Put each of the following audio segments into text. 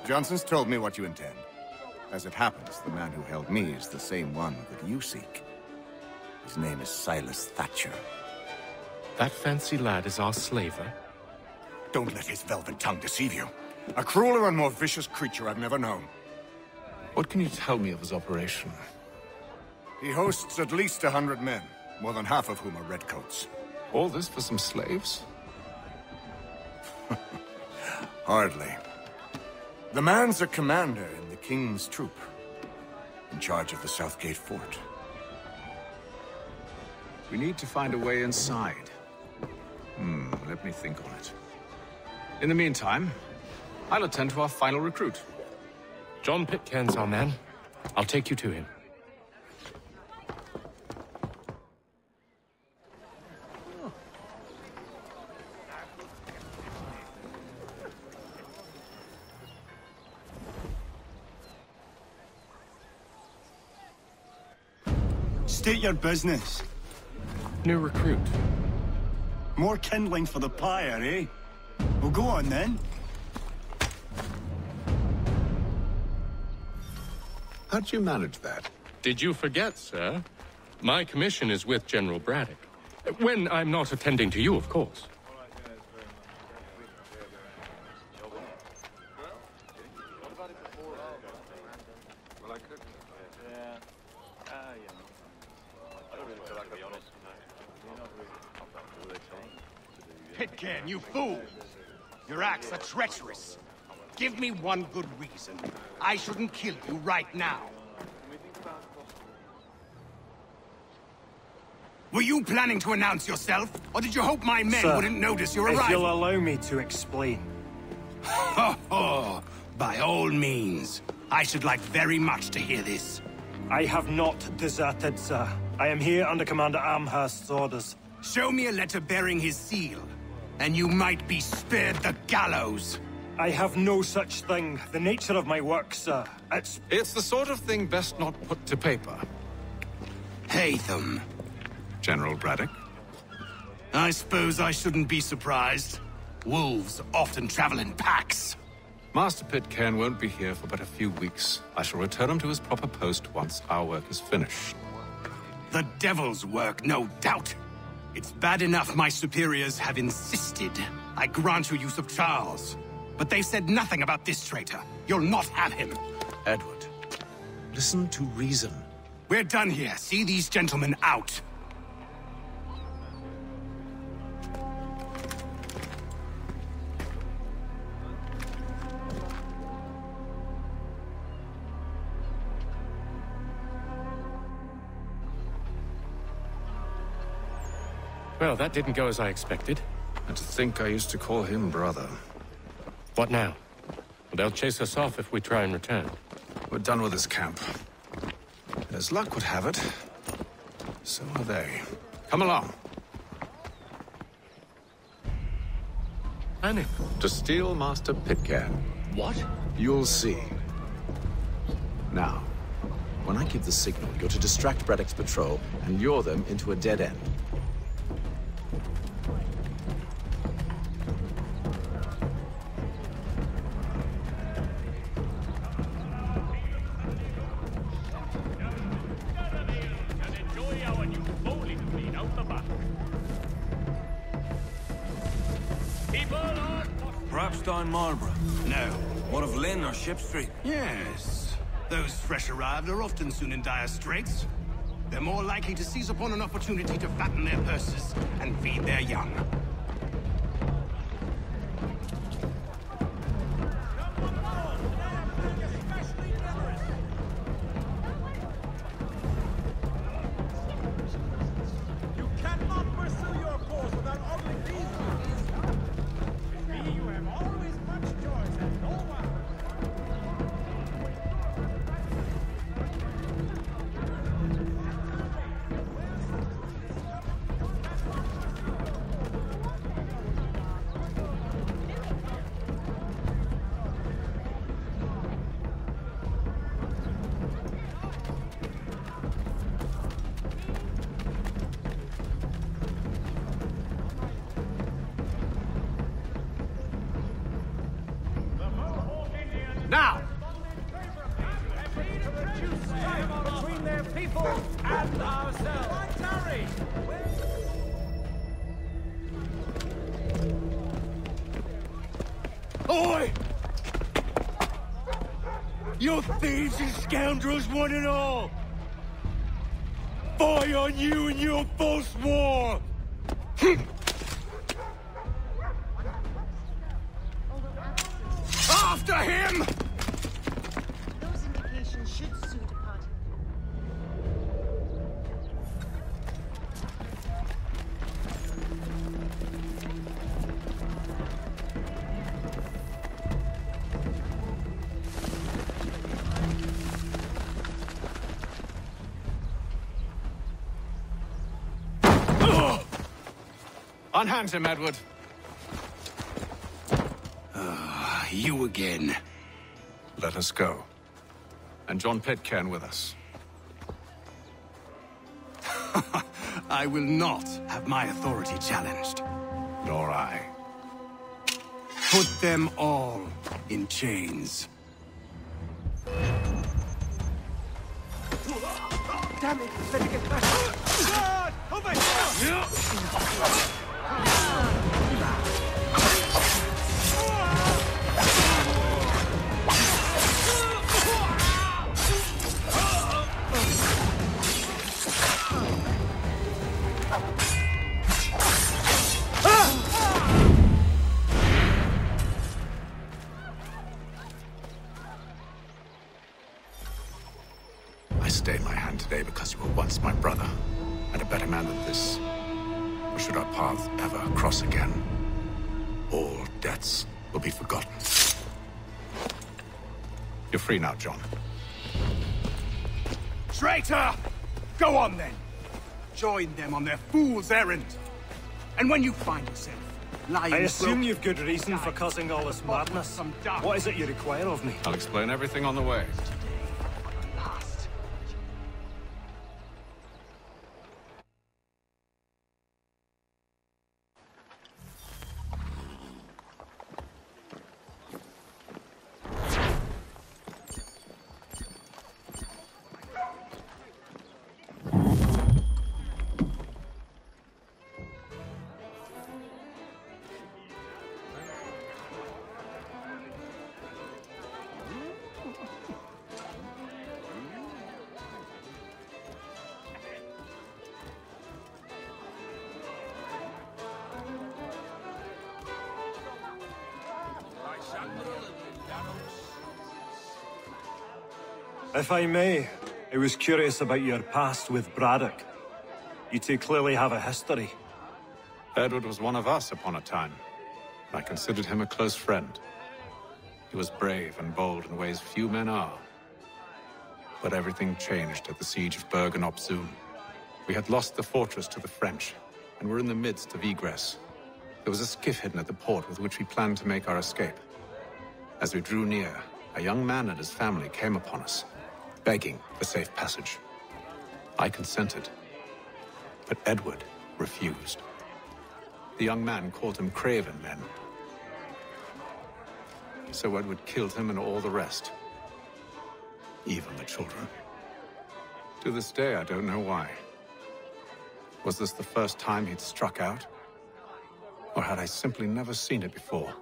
Johnson's told me what you intend. As it happens, the man who held me is the same one that you seek. His name is Silas Thatcher. That fancy lad is our slaver? Don't let his velvet tongue deceive you. A crueler and more vicious creature I've never known. What can you tell me of his operation? He hosts at least 100 men, more than half of whom are redcoats. All this for some slaves? Hardly. The man's a commander in the King's troop, in charge of the Southgate Fort. We need to find a way inside. Let me think on it. In the meantime, I'll attend to our final recruit. John Pitcairn's our man. I'll take you to him. State your business. New recruit. More kindling for the pyre, eh? Well, go on then. How'd you manage that? Did you forget, sir? My commission is with General Braddock. When I'm not attending to you, of course. Pitcairn, you fool! Your acts are treacherous. Give me one good reason. I shouldn't kill you right now. Were you planning to announce yourself, or did you hope my men wouldn't notice your arrival? If you'll allow me to explain. Oh, by all means. I should like very much to hear this. I have not deserted, sir. I am here under Commander Amherst's orders. Show me a letter bearing his seal, and you might be spared the gallows. I have no such thing. The nature of my work, sir, It's the sort of thing best not put to paper. Hatham. General Braddock? I suppose I shouldn't be surprised. Wolves often travel in packs. Master Pitcairn won't be here for but a few weeks. I shall return him to his proper post once our work is finished. The devil's work, no doubt. It's bad enough my superiors have insisted I grant you use of Charles. But they've said nothing about this traitor. You'll not have him. Edward, listen to reason. We're done here. See these gentlemen out. Well, that didn't go as I expected. And to think I used to call him brother. What now? They'll chase us off if we try and return. We're done with this camp. As luck would have it, so are they. Come along. Animus. To steal Master Pitcairn. What? You'll see. Now, when I give the signal, you're to distract Braddock's patrol and lure them into a dead end. Perhaps down Marlborough? No. What of Lynn or Ship Street? Yes. Those fresh arrived are often soon in dire straits. They're more likely to seize upon an opportunity to fatten their purses and feed their young. Between their people and ourselves. Oi! You thieves and scoundrels, one and all! Fie on you and your false war! After him! Those indications should suit a party. Unhand him, Edward. You again. Let us go. And John Pitcairn with us. I will not have my authority challenged. Nor I. Put them all in chains. Damn it! Let me get back! Over here! I stay my hand today because you were once my brother, and a better man than this. Or should our paths ever cross again, all debts will be forgotten. You're free now, John. Traitor! Go on then. Join them on their fool's errand. And when you find yourself lying... I assume you've good reason for causing all this madness. What is it you require of me? I'll explain everything on the way. If I may, I was curious about your past with Braddock. You two clearly have a history. Edward was one of us upon a time, and I considered him a close friend. He was brave and bold in ways few men are. But everything changed at the siege of Bergen-op-Zoom. We had lost the fortress to the French, and were in the midst of egress. There was a skiff hidden at the port with which we planned to make our escape. As we drew near, a young man and his family came upon us, begging for safe passage. I consented, but Edward refused. The young man called him craven men. So Edward killed him and all the rest, even the children. To this day, I don't know why. Was this the first time he'd struck out? Or had I simply never seen it before?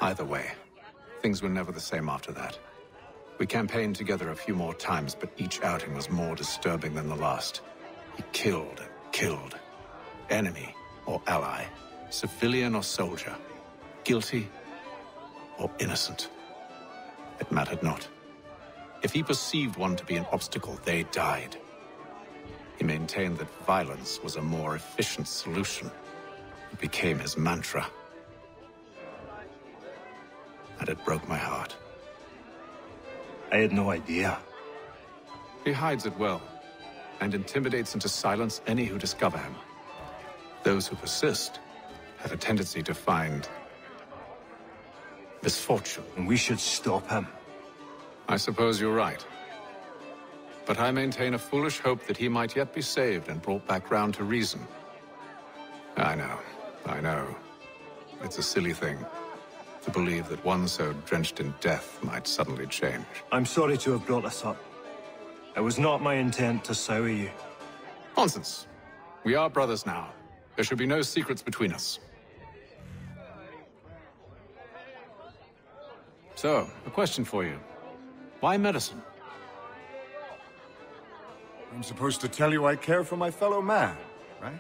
Either way, things were never the same after that. We campaigned together a few more times, but each outing was more disturbing than the last. He killed and killed. Enemy or ally, civilian or soldier, guilty or innocent. It mattered not. If he perceived one to be an obstacle, they died. He maintained that violence was a more efficient solution. It became his mantra. And it broke my heart. I had no idea. He hides it well, and intimidates into silence any who discover him. Those who persist have a tendency to find misfortune. And we should stop him. I suppose you're right. But I maintain a foolish hope that he might yet be saved and brought back round to reason. I know. It's a silly thing. to believe that one so drenched in death might suddenly change. I'm sorry to have brought this up. It was not my intent to sour you. Nonsense. We are brothers now. There should be no secrets between us. So, a question for you. Why medicine? I'm supposed to tell you I care for my fellow man, right?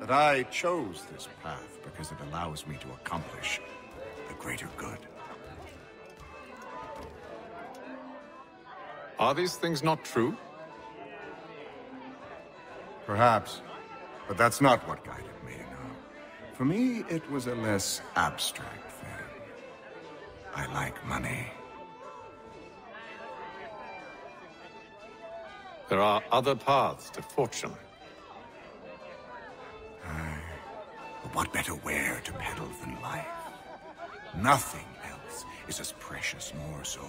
That I chose this path because it allows me to accomplish the greater good. Are these things not true? Perhaps, but that's not what guided me, no. For me, it was a less abstract thing. I like money. There are other paths to fortune. But what better ware to peddle than life? Nothing else is as precious nor so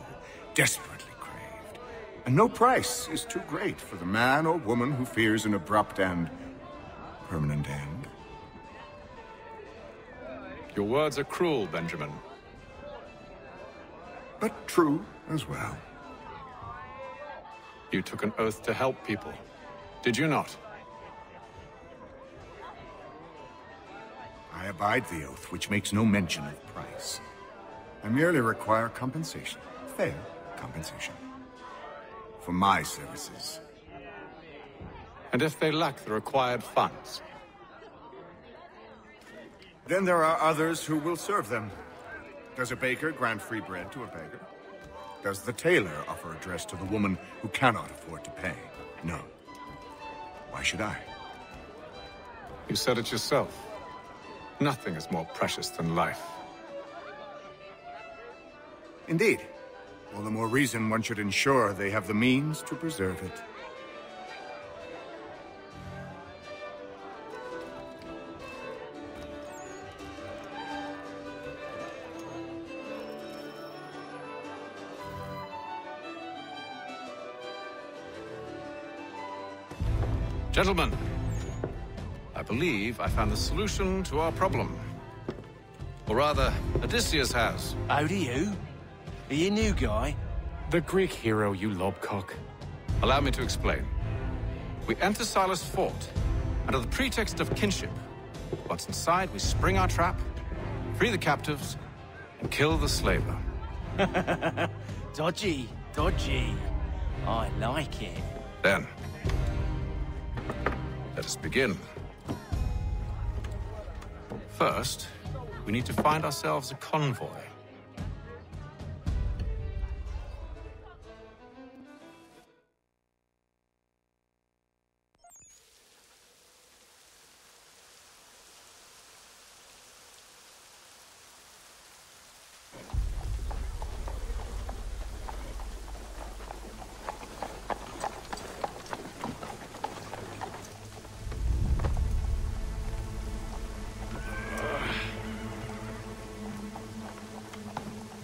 desperately craved. And no price is too great for the man or woman who fears an abrupt and permanent end. Your words are cruel, Benjamin. But true as well. You took an oath to help people, did you not? I abide the oath, which makes no mention of price. I merely require compensation. Fair compensation. For my services. And if they lack the required funds? Then there are others who will serve them. Does a baker grant free bread to a beggar? Does the tailor offer a dress to the woman who cannot afford to pay? No. Why should I? You said it yourself. Nothing is more precious than life. Indeed. All the more reason one should ensure they have the means to preserve it. Gentlemen, I believe I found the solution to our problem. Or rather, Odysseus has. How do you? Are you a new guy? The Greek hero, you lobcock. Allow me to explain. We enter Silas' fort, under the pretext of kinship. Once inside, we spring our trap, free the captives, and kill the slaver. Dodgy, dodgy. I like it. Then, let us begin. First, we need to find ourselves a convoy.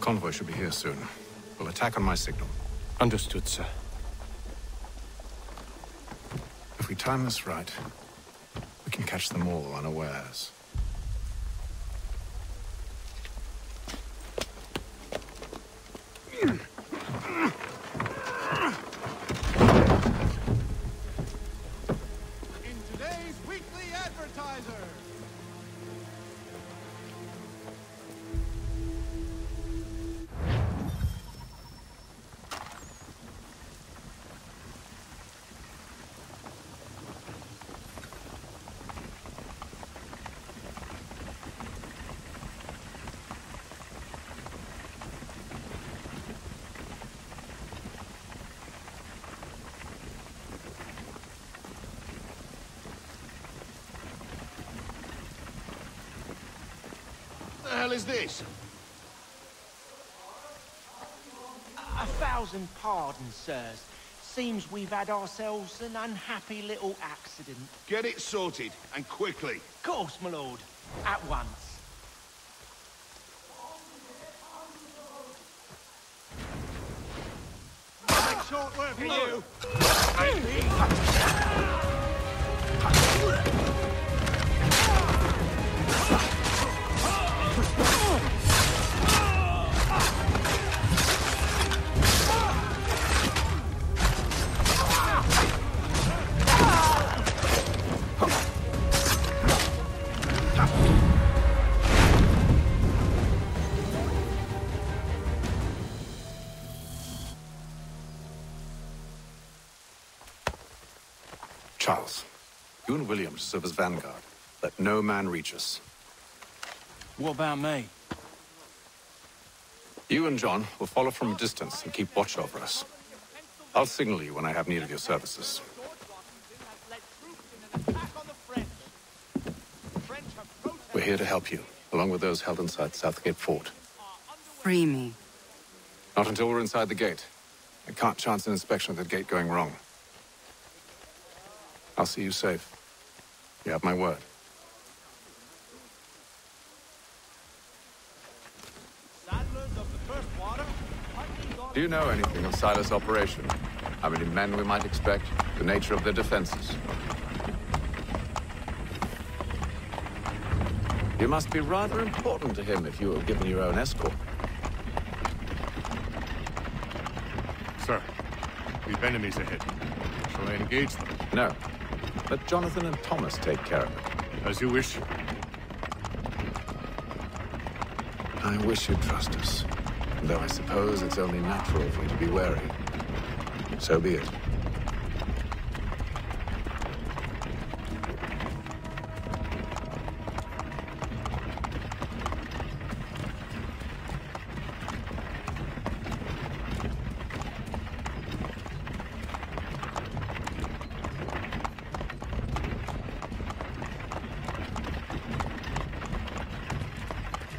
Convoy should be here soon. We'll attack on my signal. Understood, sir. If we time this right, we can catch them all unawares. In today's weekly advertiser. What the hell is this? 1,000 pardons, sirs. Seems we've had ourselves an unhappy little accident. Get it sorted, and quickly. Of course, my lord. At once. Make short work of you. Charles, you and William serve as vanguard. Let no man reach us. What about me? You and John will follow from a distance and keep watch over us. I'll signal you when I have need of your services. We're here to help you, along with those held inside Southgate Fort. Free me. Not until we're inside the gate. I can't chance an inspection of the gate going wrong. I'll see you safe. You have my word. Do you know anything of Silas' operation? How many men we might expect? The nature of their defenses? You must be rather important to him if you have given your own escort. Sir, we've enemies ahead. Shall I engage them? No. Let Jonathan and Thomas take care of it. As you wish. I wish you'd trust us. Though I suppose it's only natural for you to be wary. So be it.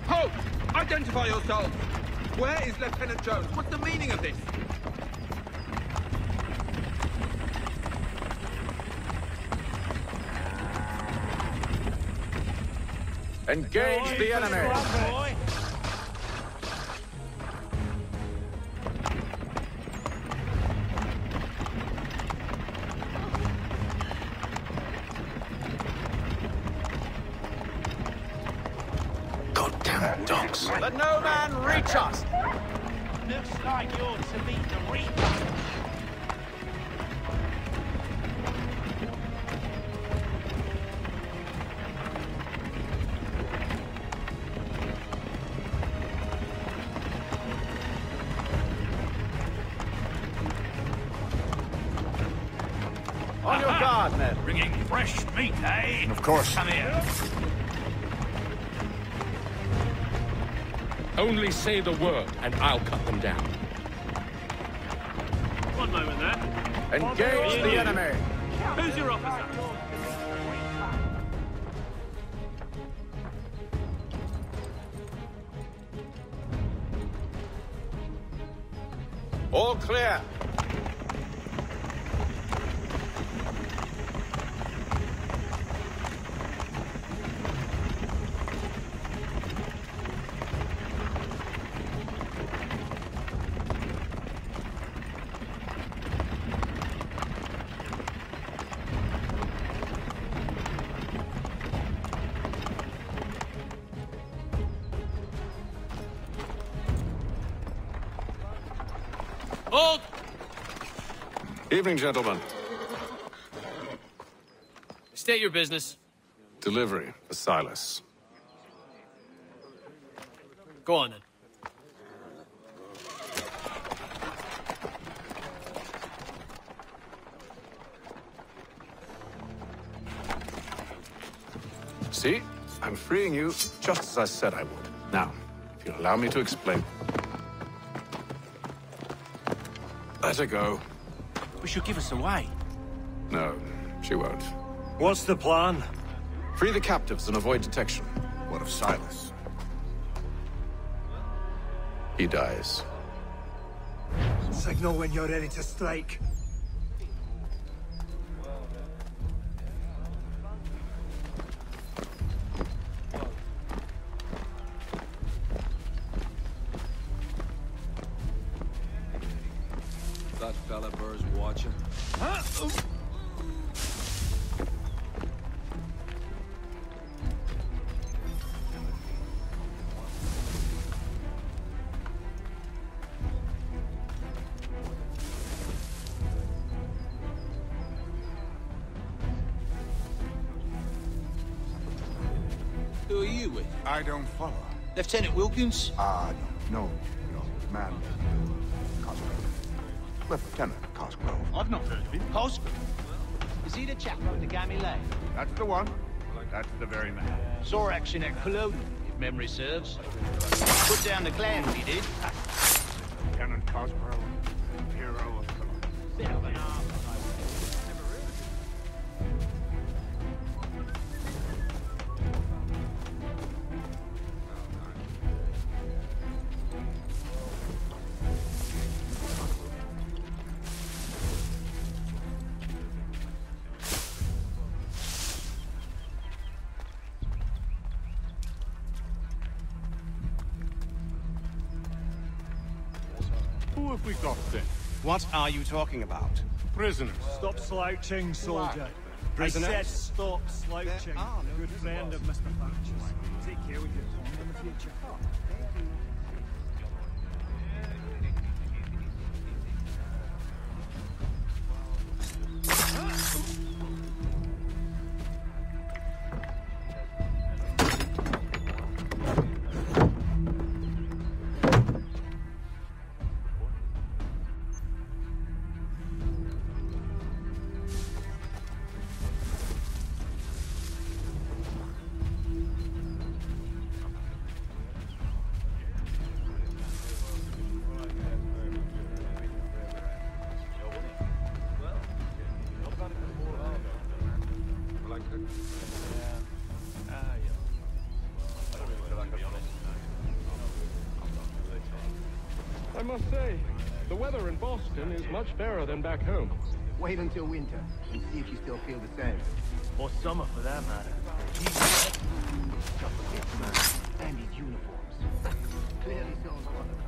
Halt! Identify yourselves! Where is Lieutenant Jones? What's the meaning of this? Engage the enemy! Goddamn dogs. Let no man reach us! Looks like you're to meet the Reaper. On your guard, men. Bringing fresh meat, eh? Of course. Come here. Only say the word, and I'll cut them down. One moment there. Engage the enemy! Who's your officer? All clear. Hold! Evening, gentlemen. State your business. Delivery for Silas. Go on, then. See? I'm freeing you just as I said I would. Now, if you'll allow me to explain. Let her go. But she'll give us away. No, she won't. What's the plan? Free the captives and avoid detection. What of Silas? He dies. Signal when you're ready to strike. That fella Burr's watching. Who are you with? I don't follow. Lieutenant Wilkins? No, man. Cosgrove. Lieutenant Cosgrove. I've not heard of him. Cosgrove? Is he the chap with the gammy leg? That's the one. That's the very man. Saw action at Cologne, if memory serves. Put down the clan, he did. Lieutenant Cosgrove, hero of Cologne. Bit of an arm. Who have we got then? What are you talking about? Prisoners. Stop slouching, soldier. Prisoners? I said stop slouching. Good friend of Mr. Thatcher's. Take care with your tongue in the future. I must say, the weather in Boston is much fairer than back home. Wait until winter and see if you still feel the same. Or summer, for that matter. And his uniforms. Clearly so qualified.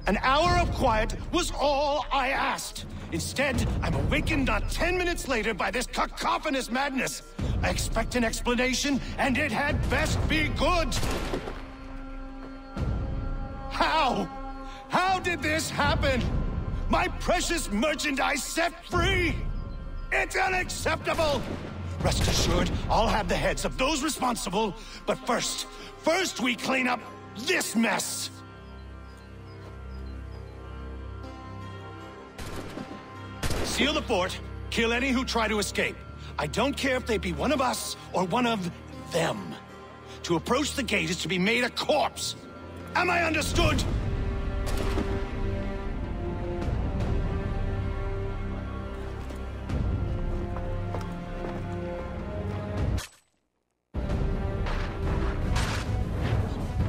An hour of quiet was all I asked. Instead, I'm awakened not 10 minutes later by this cacophonous madness. I expect an explanation, and it had best be good. How? How did this happen? My precious merchandise set free! It's unacceptable! Rest assured, I'll have the heads of those responsible, but first we clean up this mess! Seal the fort, kill any who try to escape. I don't care if they be one of us or one of them. To approach the gate is to be made a corpse. Am I understood?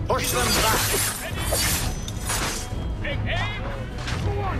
Push them back! Take aim! Go on!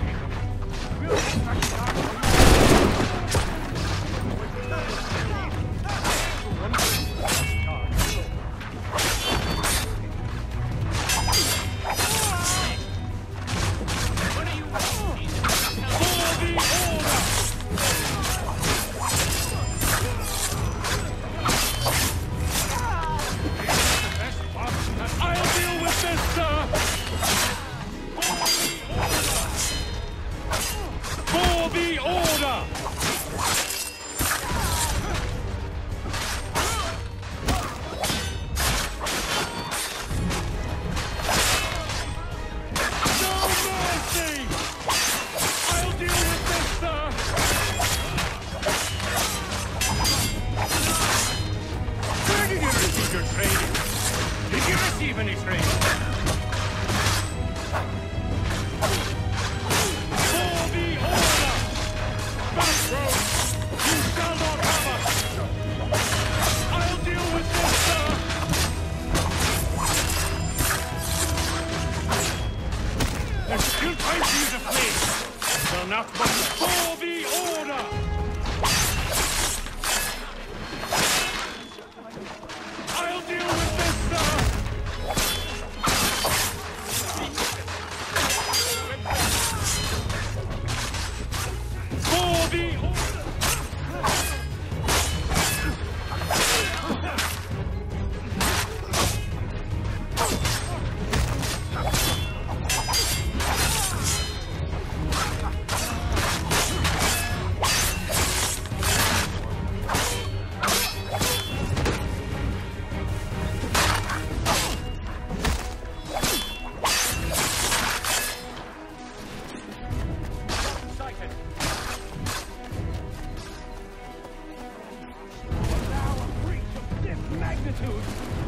receive any trade. For the order! Backroad! You shall not have us! I'll deal with this, sir! There's still time for you to flee! Shall not but for the order! I'll deal with this, sir! For the order!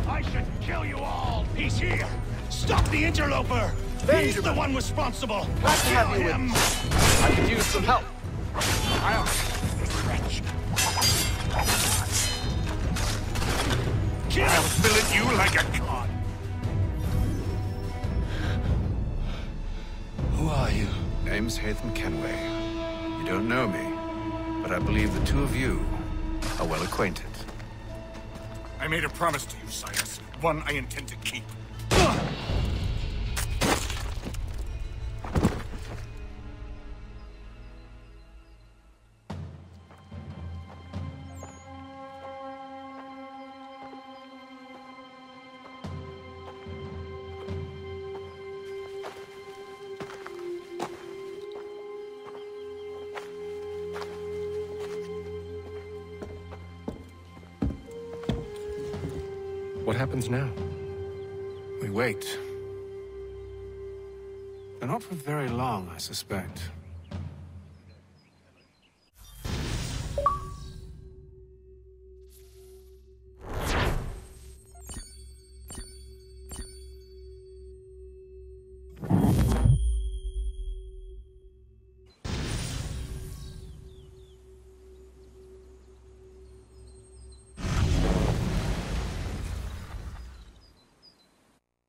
I should kill you all! He's here! Stop the interloper! He's the one responsible! Glad to have you him! I could use some help. I'll wretch. I'll fillet you like a cod! Who are you? Name's Hatham Kenway. You don't know me, but I believe the two of you are well acquainted. I made a promise to you, Silas. One I intend to keep. What happens now? We wait. But not for very long, I suspect.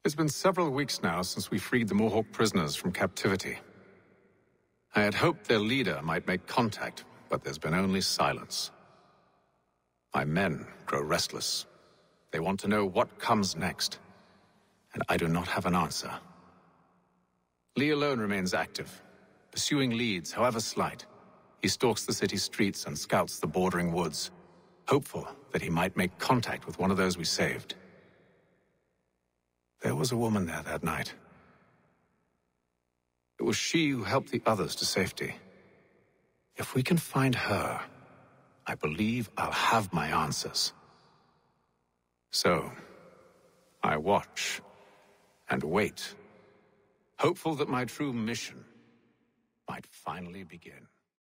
It's been several weeks now since we freed the Mohawk prisoners from captivity. I had hoped their leader might make contact, but there's been only silence. My men grow restless. They want to know what comes next, and I do not have an answer. Lee alone remains active, pursuing leads, however slight. He stalks the city streets and scouts the bordering woods, hopeful that he might make contact with one of those we saved. There was a woman there that night. It was she who helped the others to safety. If we can find her, I believe I'll have my answers. So, I watch and wait, hopeful that my true mission might finally begin.